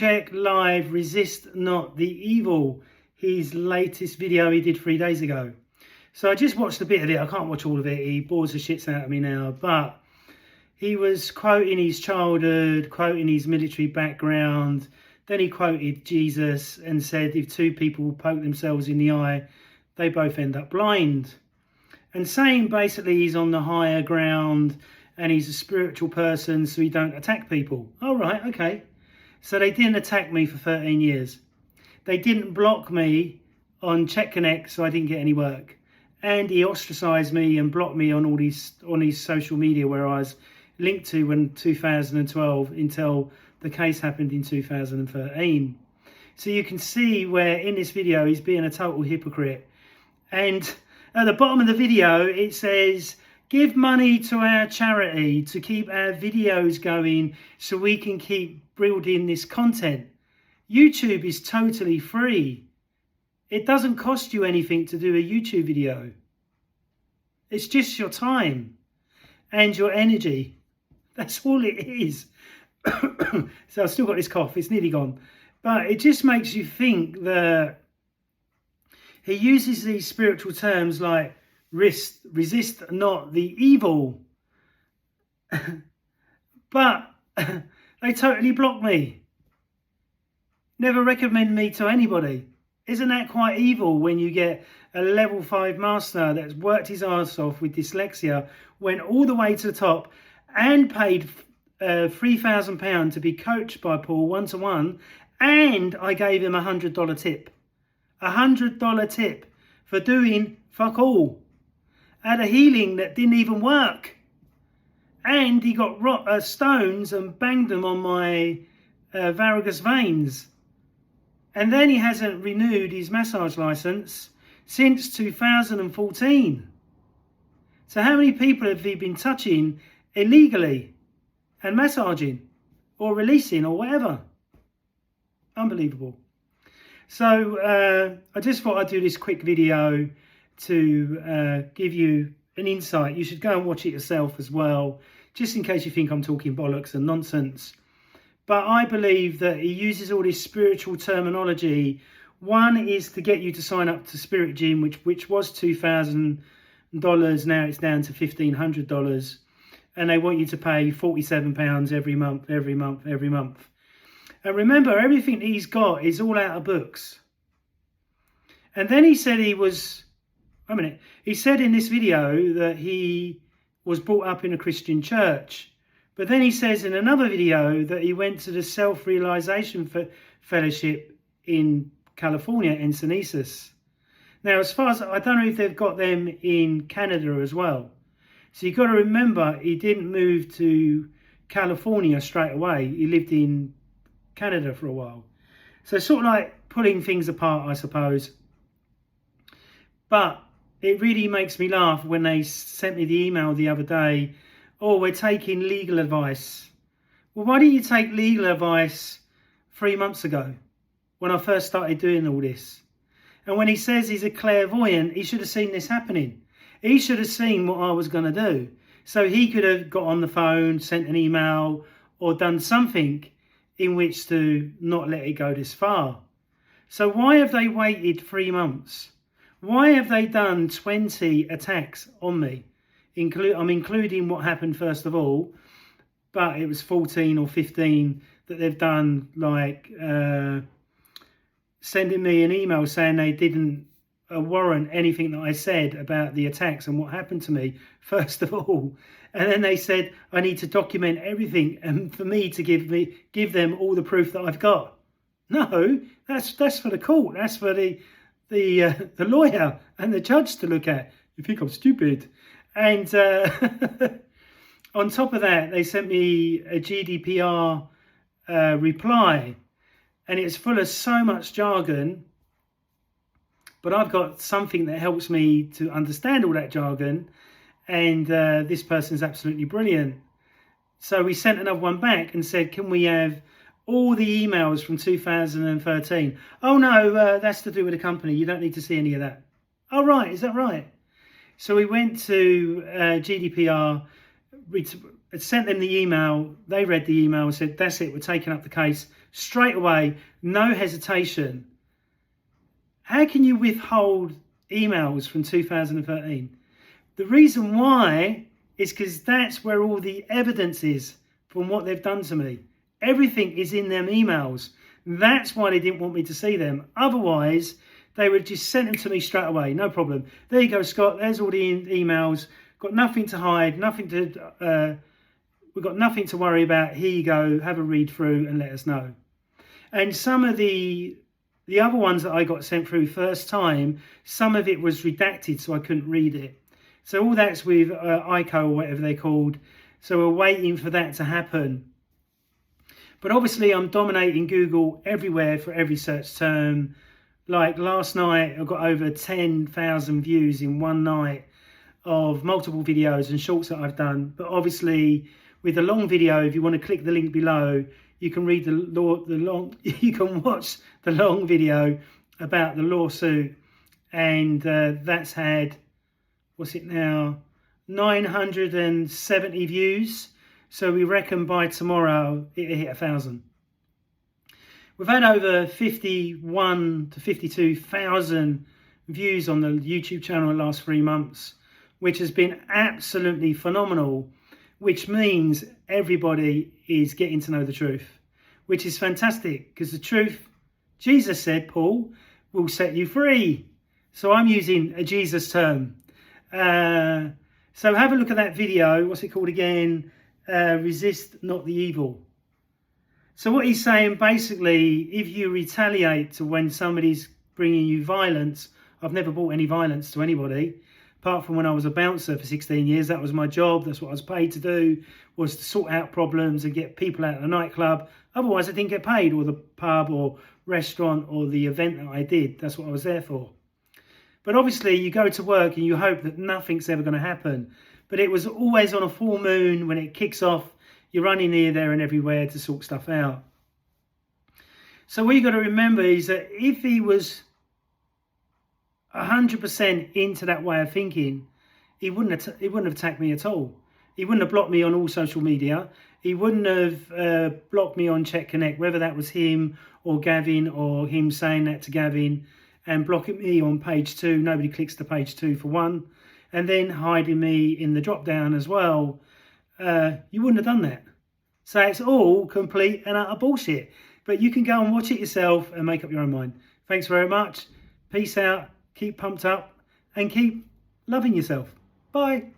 C.H.E.K live, resist not the evil, his latest video he did 3 days ago. So I just watched a bit of it. I can't watch all of it, he bores the shits out of me now, but he was quoting his childhood, quoting his military background. Then he quoted Jesus and said if two people poke themselves in the eye, they both end up blind. And saying basically he's on the higher ground and he's a spiritual person, so he don't attack people. All right, okay. So they didn't attack me for 13 years. They didn't block me on C.H.E.K, so I didn't get any work. And he ostracized me and blocked me on all these social media where I was linked to in 2012 until the case happened in 2013. So you can see where in this video he's being a total hypocrite. And at the bottom of the video it says, give money to our charity to keep our videos going so we can keep building this content. YouTube is totally free. It doesn't cost you anything to do a YouTube video. It's just your time and your energy. That's all it is. So I've still got this cough, it's nearly gone. But it just makes you think that he uses these spiritual terms like resist not the evil. But they totally block me. Never recommend me to anybody. Isn't that quite evil when you get a level 5 master that's worked his arse off with dyslexia, went all the way to the top and paid £3,000 to be coached by Paul one-to-one, and I gave him $100 tip. $100 tip for doing fuck all. Had a healing that didn't even work. And he got stones and banged them on my varicose veins. And then he hasn't renewed his massage license since 2014. So how many people have he been touching illegally and massaging or releasing or whatever? Unbelievable. So I just thought I'd do this quick video to give you an insight. You should go and watch it yourself as well, just in case you think I'm talking bollocks and nonsense. But I believe that he uses all this spiritual terminology. One is to get you to sign up to Spirit Gym, which was $2,000. Now it's down to $1,500. And they want you to pay £47 every month. And remember, everything he's got is all out of books. And then he said he said in this video that he was brought up in a Christian church. But then he says in another video that he went to the Self-Realization Fellowship in California, Encinitas. Now, as far as I don't know if they've got them in Canada as well. So you've got to remember, he didn't move to California straight away. He lived in Canada for a while. So sort of like pulling things apart, I suppose. But it really makes me laugh when they sent me the email the other day. Oh, we're taking legal advice. Well, why didn't you take legal advice 3 months ago when I first started doing all this? And when he says he's a clairvoyant, he should have seen this happening. He should have seen what I was going to do. So he could have got on the phone, sent an email, or done something in which to not let it go this far. So why have they waited 3 months? Why have they done 20 attacks on me? I'm including what happened first of all, but it was 14 or 15 that they've done, like sending me an email saying they didn't warrant anything that I said about the attacks and what happened to me, first of all. And then they said I need to document everything and for me to give them all the proof that I've got. No, that's for the court. That's for the lawyer and the judge to look at. You think I'm stupid? And on top of that, they sent me a GDPR reply, and it's full of so much jargon. But I've got something that helps me to understand all that jargon, and this person's absolutely brilliant. So we sent another one back and said, can we have all the emails from 2013? Oh no, that's to do with the company. You don't need to see any of that. Oh right, is that right? So we went to GDPR, sent them the email, they read the email and said, that's it, we're taking up the case straight away, no hesitation. How can you withhold emails from 2013? The reason why is because that's where all the evidence is from what they've done to me. Everything is in them emails. That's why they didn't want me to see them. Otherwise, they would just send them to me straight away. No problem. There you go, Scott. There's all the emails. Got nothing to hide. We've got nothing to worry about. Here you go. Have a read through and let us know. And some of the other ones that I got sent through first time, some of it was redacted, so I couldn't read it. So all that's with C.H.E.K or whatever they're called. So we're waiting for that to happen. But obviously I'm dominating Google everywhere for every search term. Like last night, I got over 10,000 views in one night of multiple videos and shorts that I've done. But obviously with a long video, if you want to click the link below, you can read you can watch the long video about the lawsuit, and that's had, what's it now, 970 views. So we reckon by tomorrow it'll hit 1,000. We've had over 51 to 52,000 views on the YouTube channel in the last 3 months, which has been absolutely phenomenal, which means everybody is getting to know the truth, which is fantastic, because the truth, Jesus said, Paul, will set you free. So I'm using a Jesus term. So have a look at that video. What's it called again? Resist not the evil. So what he's saying, basically, if you retaliate to when somebody's bringing you violence, I've never brought any violence to anybody, apart from when I was a bouncer for 16 years. That was my job. That's what I was paid to do, was to sort out problems and get people out of the nightclub. Otherwise, I didn't get paid, or the pub or restaurant or the event that I did. That's what I was there for. But obviously, you go to work and you hope that nothing's ever going to happen. But it was always on a full moon when it kicks off. You're running here, there and everywhere to sort stuff out. So what you got to remember is that if he was 100% into that way of thinking, he wouldn't have attacked me at all. He wouldn't have blocked me on all social media. He wouldn't have blocked me on C.H.E.K, whether that was him or Gavin, or him saying that to Gavin and blocking me on page 2. Nobody clicks to page 2 for one. And then hiding me in the drop down as well. You wouldn't have done that. So it's all complete and utter bullshit. But you can go and watch it yourself and make up your own mind. Thanks very much. Peace out. Keep pumped up and keep loving yourself. Bye.